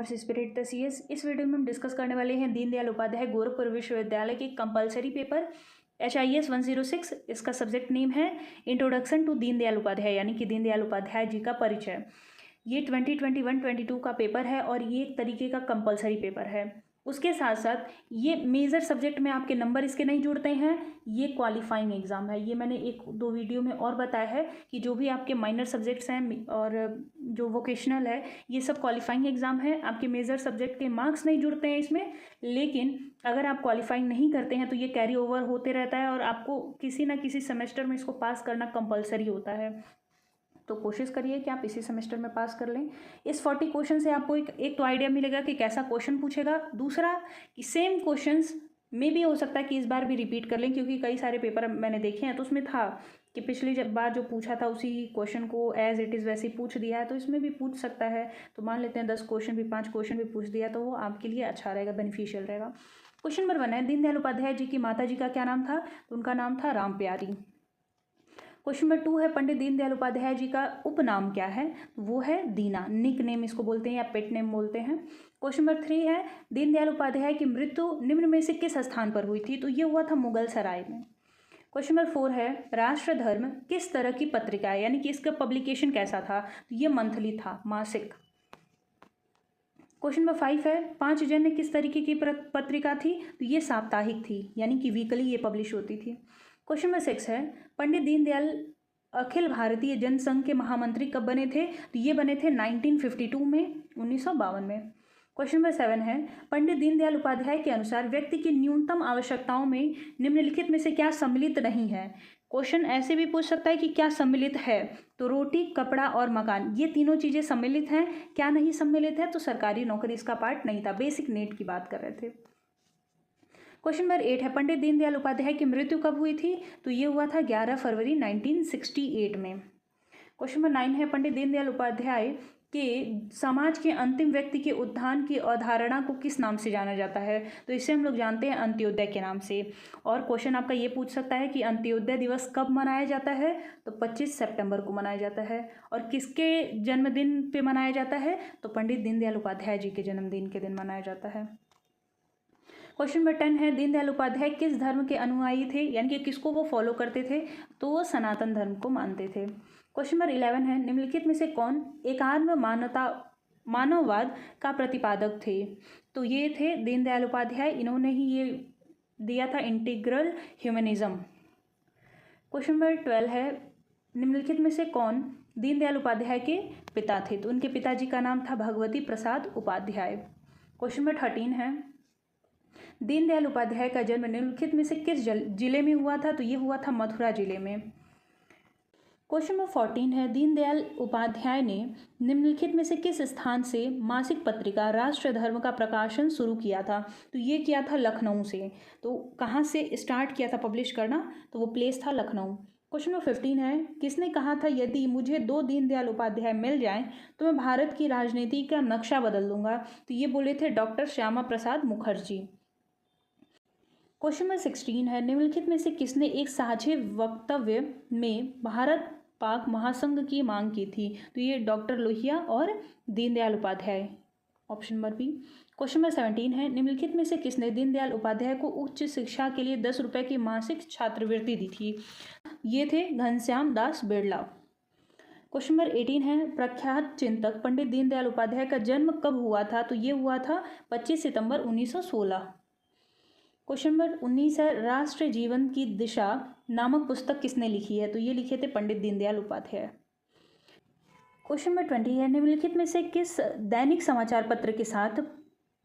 और spirit the CS. इस video में हम डिस्कस करने वाले हैं दीनदयाल उपाध्याय गोरखपुर विश्वविद्यालय के कंपलसरी पेपर HIS 106। इसका सब्जेक्ट नेम है इंट्रोडक्शन टू दीनदयाल उपाध्याय, यानी कि दीनदयाल उपाध्याय जी का परिचय। ये 2021-22 का पेपर है और ये एक तरीके का कंपलसरी पेपर है। उसके साथ साथ ये मेजर सब्जेक्ट में आपके नंबर इसके नहीं जुड़ते हैं, ये क्वालिफाइंग एग्ज़ाम है। ये मैंने एक दो वीडियो में और बताया है कि जो भी आपके माइनर सब्जेक्ट्स हैं और जो वोकेशनल है, ये सब क्वालिफाइंग एग्ज़ाम है। आपके मेजर सब्जेक्ट के मार्क्स नहीं जुड़ते हैं इसमें, लेकिन अगर आप क्वालिफाइंग नहीं करते हैं तो ये कैरी ओवर होते रहता है और आपको किसी ना किसी सेमेस्टर में इसको पास करना कंपलसरी होता है। तो कोशिश करिए कि आप इसी सेमेस्टर में पास कर लें। इस 40 क्वेश्चन से आपको एक तो आइडिया मिलेगा कि कैसा क्वेश्चन पूछेगा। दूसरा कि सेम क्वेश्चंस में भी हो सकता है कि इस बार भी रिपीट कर लें, क्योंकि कई सारे पेपर मैंने देखे हैं तो उसमें था कि पिछली बार जो पूछा था उसी क्वेश्चन को एज इट इज़ वैसे ही पूछ दिया है, तो इसमें भी पूछ सकता है। तो मान लेते हैं 10 क्वेश्चन भी 5 क्वेश्चन भी पूछ दिया, तो वो आपके लिए अच्छा रहेगा, बेनिफिशियल रहेगा। क्वेश्चन नंबर 1 है, दीनदयाल उपाध्याय जी की माता जी का क्या नाम था? तो उनका नाम था राम प्यारी। क्वेश्चन नंबर 2 है, पंडित दीनदयाल उपाध्याय जी का उपनाम क्या है? वो है दीना, निक नेम इसको बोलते हैं या पेट नेम बोलते हैं। क्वेश्चन नंबर 3 है, दीनदयाल उपाध्याय की मृत्यु निम्न में से किस स्थान पर हुई थी? तो ये हुआ था मुगल सराय में। क्वेश्चन नंबर 4 है, राष्ट्र धर्म किस तरह की पत्रिका है, यानी कि इसका पब्लिकेशन कैसा था? तो ये मंथली था, मासिक। क्वेश्चन नंबर 5 है, पांच जन्य किस तरीके की पत्रिका थी? तो ये साप्ताहिक थी, यानी कि वीकली ये पब्लिश होती थी। क्वेश्चन नंबर 6 है, पंडित दीनदयाल अखिल भारतीय जनसंघ के महामंत्री कब बने थे? तो ये बने थे 1952 में, 1952 में। क्वेश्चन नंबर 7 है, पंडित दीनदयाल उपाध्याय के अनुसार व्यक्ति की न्यूनतम आवश्यकताओं में निम्नलिखित में से क्या सम्मिलित नहीं है? क्वेश्चन ऐसे भी पूछ सकता है कि क्या सम्मिलित है? तो रोटी, कपड़ा और मकान, ये तीनों चीज़ें सम्मिलित हैं। क्या नहीं सम्मिलित है? तो सरकारी नौकरी इसका पार्ट नहीं था, बेसिक नीड की बात कर रहे थे। क्वेश्चन नंबर 8 है, पंडित दीनदयाल उपाध्याय की मृत्यु कब हुई थी? तो ये हुआ था 11 फरवरी 1968 में। क्वेश्चन नंबर 9 है, पंडित दीनदयाल उपाध्याय के समाज के अंतिम व्यक्ति के उत्थान की अवधारणा को किस नाम से जाना जाता है? तो इसे हम लोग जानते हैं अंत्योदय के नाम से। और क्वेश्चन आपका ये पूछ सकता है कि अंत्योदय दिवस कब मनाया जाता है? तो 25 सितंबर को मनाया जाता है। और किसके जन्मदिन पे मनाया जाता है? तो पंडित दीनदयाल उपाध्याय जी के जन्मदिन के दिन मनाया जाता है। क्वेश्चन नंबर 10 है, दीनदयाल उपाध्याय किस धर्म के अनुयायी थे, यानी कि किसको वो फॉलो करते थे? तो वो सनातन धर्म को मानते थे। क्वेश्चन नंबर 11 है, निम्नलिखित में से कौन एकात्म मानववाद का प्रतिपादक थे? तो ये थे दीनदयाल उपाध्याय, इन्होंने ही ये दिया था इंटीग्रल ह्यूमनिज्म। क्वेश्चन नंबर 12 है, निम्नलिखित में से कौन दीनदयाल उपाध्याय के पिता थे? तो उनके पिताजी का नाम था भगवती प्रसाद उपाध्याय। क्वेश्चन नंबर 13 है, दीनदयाल उपाध्याय का जन्म निम्नलिखित में से किस जिले में हुआ था? तो ये हुआ था मथुरा जिले में। क्वेश्चन नंबर 14 है, दीनदयाल उपाध्याय ने निम्नलिखित में से किस स्थान से मासिक पत्रिका राष्ट्र धर्म का प्रकाशन शुरू किया था? तो ये किया था लखनऊ से। तो कहाँ से स्टार्ट किया था पब्लिश करना? तो वो प्लेस था लखनऊ। क्वेश्चन नंबर 15 है, किसने कहा था यदि मुझे 2 दीनदयाल उपाध्याय मिल जाएं तो मैं भारत की राजनीति का नक्शा बदल दूंगा? तो ये बोले थे doctor Shyama Prasad Mukherjee. Question number 16 है, निम्नलिखित में से किसने एक साझे वक्तव्य में भारत पाक महासंघ की मांग की थी? तो ये डॉक्टर लोहिया और Deendayal Upadhyay, option number B. Question number 17 है, निम्नलिखित में से किसने दीनदयाल उपाध्याय को उच्च शिक्षा के लिए 10 रुपये की मासिक छात्रवृत्ति दी थी? ये थे घनश्याम दास बिरला। क्वेश्चन नंबर 18 है, प्रख्यात चिंतक पंडित दीनदयाल उपाध्याय का जन्म कब हुआ था? तो ये हुआ था 25 सितंबर 1916। क्वेश्चन नंबर 19 है, राष्ट्र जीवन की दिशा नामक पुस्तक किसने लिखी है? तो ये लिखे थे पंडित दीनदयाल उपाध्याय। क्वेश्चन नंबर 20 है, निम्नलिखित में से किस दैनिक समाचार पत्र के साथ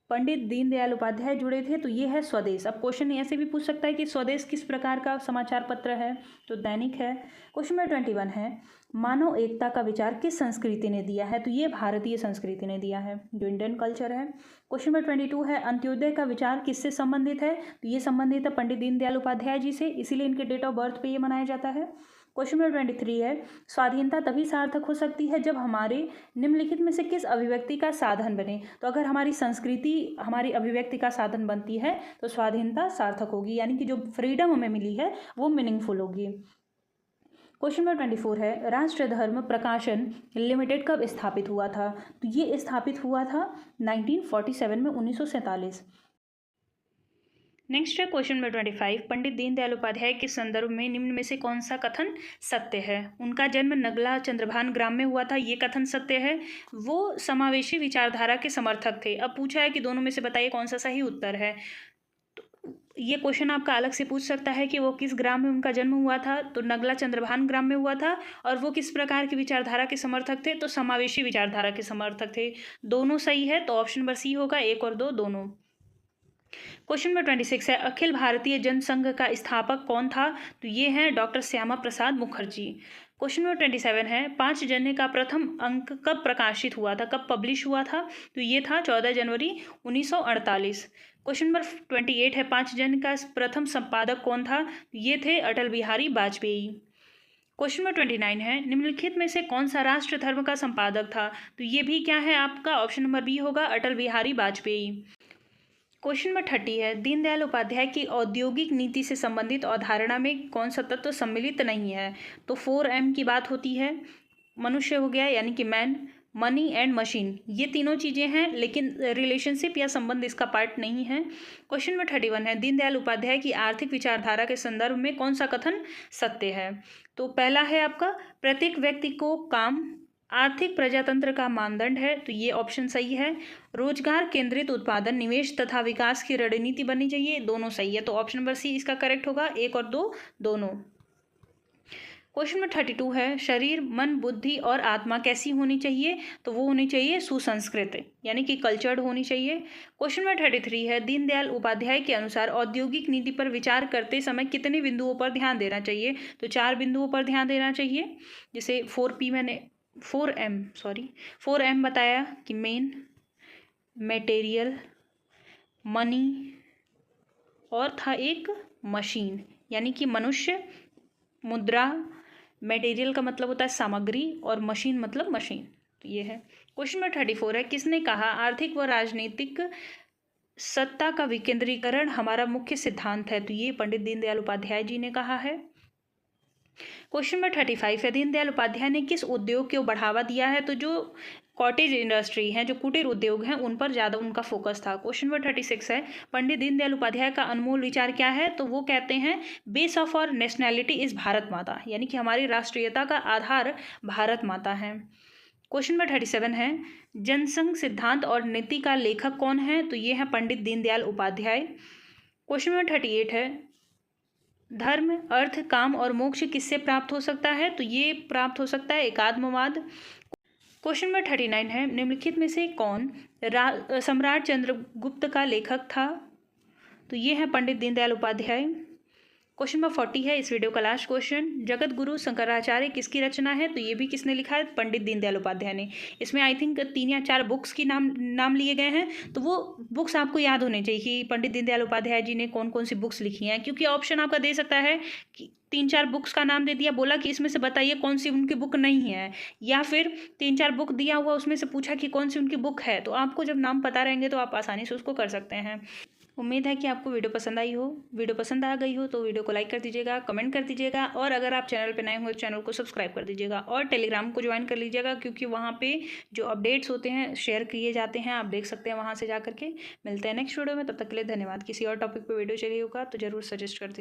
पंडित दीनदयाल उपाध्याय जुड़े थे? तो ये है स्वदेश। अब क्वेश्चन ऐसे भी पूछ सकता है कि स्वदेश किस प्रकार का समाचार पत्र है? तो दैनिक है। क्वेश्चन नंबर 21 है, मानव एकता का विचार किस संस्कृति ने दिया है? तो ये भारतीय संस्कृति ने दिया है, जो इंडियन कल्चर है। क्वेश्चन नंबर 22 है, अंत्योदय का विचार किससे संबंधित है? तो ये संबंधित है पंडित दीनदयाल उपाध्याय जी से, इसीलिए इनके डेट ऑफ बर्थ पे ये मनाया जाता है। क्वेश्चन नंबर 23 है, स्वाधीनता तभी सार्थक हो सकती है जब हमारे निम्नलिखित में से किस अभिव्यक्ति का साधन बने? तो अगर हमारी संस्कृति हमारी अभिव्यक्ति का साधन बनती है तो स्वाधीनता सार्थक होगी, यानी कि जो फ्रीडम हमें मिली है वो मीनिंगफुल होगी। क्वेश्चन नंबर 24 है, राष्ट्र धर्म प्रकाशन लिमिटेड कब स्थापित हुआ था? तो ये स्थापित हुआ था 1947 में, 1947। नेक्स्ट है क्वेश्चन नंबर 25, पंडित दीनदयाल उपाध्याय के संदर्भ में निम्न में से कौन सा कथन सत्य है? उनका जन्म नगला चंद्रभान ग्राम में हुआ था, ये कथन सत्य है। वो समावेशी विचारधारा के समर्थक थे। अब पूछा है कि दोनों में से बताइए कौन सा सही उत्तर है। तो ये क्वेश्चन आपका अलग से पूछ सकता है कि वो किस ग्राम में उनका जन्म हुआ था, तो नगला चंद्रभान ग्राम में हुआ था। और वो किस प्रकार की विचारधारा के समर्थक थे, तो समावेशी विचारधारा के समर्थक थे। दोनों सही है, तो ऑप्शन नंबर सी होगा, 1 और 2 दोनों। क्वेश्चन नंबर 26 है, अखिल भारतीय जनसंघ का स्थापक कौन था? तो ये हैं doctor Shyama Prasad Mukherjee. Question number 27 है, 5 जन्य का प्रथम अंक कब प्रकाशित हुआ था, कब पब्लिश हुआ था? तो ये था 14 जनवरी 1948। क्वेश्चन नंबर 28 है, 5 जन्य का प्रथम संपादक कौन था? तो ये थे अटल बिहारी वाजपेयी। क्वेश्चन नंबर 29 है, निम्नलिखित में से कौन सा राष्ट्र धर्म का संपादक था? तो ये भी क्या है आपका, ऑप्शन नंबर बी होगा, अटल बिहारी वाजपेयी। क्वेश्चन नंबर 30 है, दीनदयाल उपाध्याय की औद्योगिक नीति से संबंधित अवधारणा में कौन सा तत्व सम्मिलित नहीं है? तो 4M की बात होती है। मनुष्य हो गया, यानी कि मैन, मनी एंड मशीन, ये तीनों चीज़ें हैं, लेकिन रिलेशनशिप या संबंध इसका पार्ट नहीं है। क्वेश्चन नंबर 31 है, दीनदयाल उपाध्याय की आर्थिक विचारधारा के संदर्भ में कौन सा कथन सत्य है? तो पहला है आपका, प्रत्येक व्यक्ति को काम आर्थिक प्रजातंत्र का मानदंड है, तो ये ऑप्शन सही है। रोजगार केंद्रित उत्पादन, निवेश तथा विकास की रणनीति बननी चाहिए, दोनों सही है, तो ऑप्शन नंबर सी इसका करेक्ट होगा, 1 और 2 दोनों। क्वेश्चन नंबर 32 है, शरीर, मन, बुद्धि और आत्मा कैसी होनी चाहिए? तो वो होनी चाहिए सुसंस्कृत, यानी कि कल्चर्ड होनी चाहिए। क्वेश्चन नंबर 33 है, दीनदयाल उपाध्याय के अनुसार औद्योगिक नीति पर विचार करते समय कितने बिंदुओं पर ध्यान देना चाहिए? तो 4 बिंदुओं पर ध्यान देना चाहिए। जैसे 4M बताया कि मेन, मटेरियल, मनी और था एक मशीन, यानी कि मनुष्य, मुद्रा, मटेरियल का मतलब होता है सामग्री और मशीन मतलब मशीन, तो ये है। क्वेश्चन नंबर 34 है, किसने कहा आर्थिक व राजनीतिक सत्ता का विकेंद्रीकरण हमारा मुख्य सिद्धांत है? तो ये पंडित दीनदयाल उपाध्याय जी ने कहा है। क्वेश्चन नंबर 35 है, दीनदयाल उपाध्याय ने किस उद्योग को बढ़ावा दिया है? तो जो कॉटेज इंडस्ट्री है, जो कुटीर उद्योग हैं, उन पर ज़्यादा उनका फोकस था। क्वेश्चन नंबर 36 है, पंडित दीनदयाल उपाध्याय का अनमोल विचार क्या है? तो वो कहते हैं base of our nationality is Bharat Mata, यानी कि हमारी राष्ट्रीयता का आधार भारत माता है। क्वेश्चन नंबर 37 है, जनसंघ सिद्धांत और नीति का लेखक कौन है? तो ये है पंडित दीनदयाल उपाध्याय। क्वेश्चन नंबर 38 है, धर्म, अर्थ, काम और मोक्ष किससे प्राप्त हो सकता है? तो ये प्राप्त हो सकता है एकात्मवाद। क्वेश्चन नंबर 39 है, निम्नलिखित में से कौन सम्राट चंद्रगुप्त का लेखक था? तो ये है पंडित दीनदयाल उपाध्याय। क्वेश्चन नंबर 40 है इस वीडियो का लास्ट क्वेश्चन, जगत गुरु शंकराचार्य किसकी रचना है? तो ये भी किसने लिखा है? पंडित दीनदयाल उपाध्याय ने। इसमें आई थिंक 3 या 4 बुक्स की नाम लिए गए हैं, तो वो बुक्स आपको याद होने चाहिए कि पंडित दीनदयाल उपाध्याय जी ने कौन कौन सी बुक्स लिखी हैं, क्योंकि ऑप्शन आपका दे सकता है कि 3-4 बुक्स का नाम दे दिया, बोला कि इसमें से बताइए कौन सी उनकी बुक नहीं है, या फिर 3-4 बुक दिया हुआ उसमें से पूछा कि कौन सी उनकी बुक है। तो आपको जब नाम पता रहेंगे तो आप आसानी से उसको कर सकते हैं। उम्मीद है कि आपको वीडियो पसंद आई हो। वीडियो पसंद आ गई हो तो वीडियो को लाइक कर दीजिएगा, कमेंट कर दीजिएगा, और अगर आप चैनल पे नए हो तो चैनल को सब्सक्राइब कर दीजिएगा, और टेलीग्राम को ज्वाइन कर लीजिएगा, क्योंकि वहाँ पे जो अपडेट्स होते हैं शेयर किए जाते हैं, आप देख सकते हैं वहाँ से जा करके। मिलते हैं नेक्स्ट वीडियो में, तब तक के लिए धन्यवाद। किसी और टॉपिक पर वीडियो चाहिए होगा तो ज़रूर सजेस्ट कर दीजिए।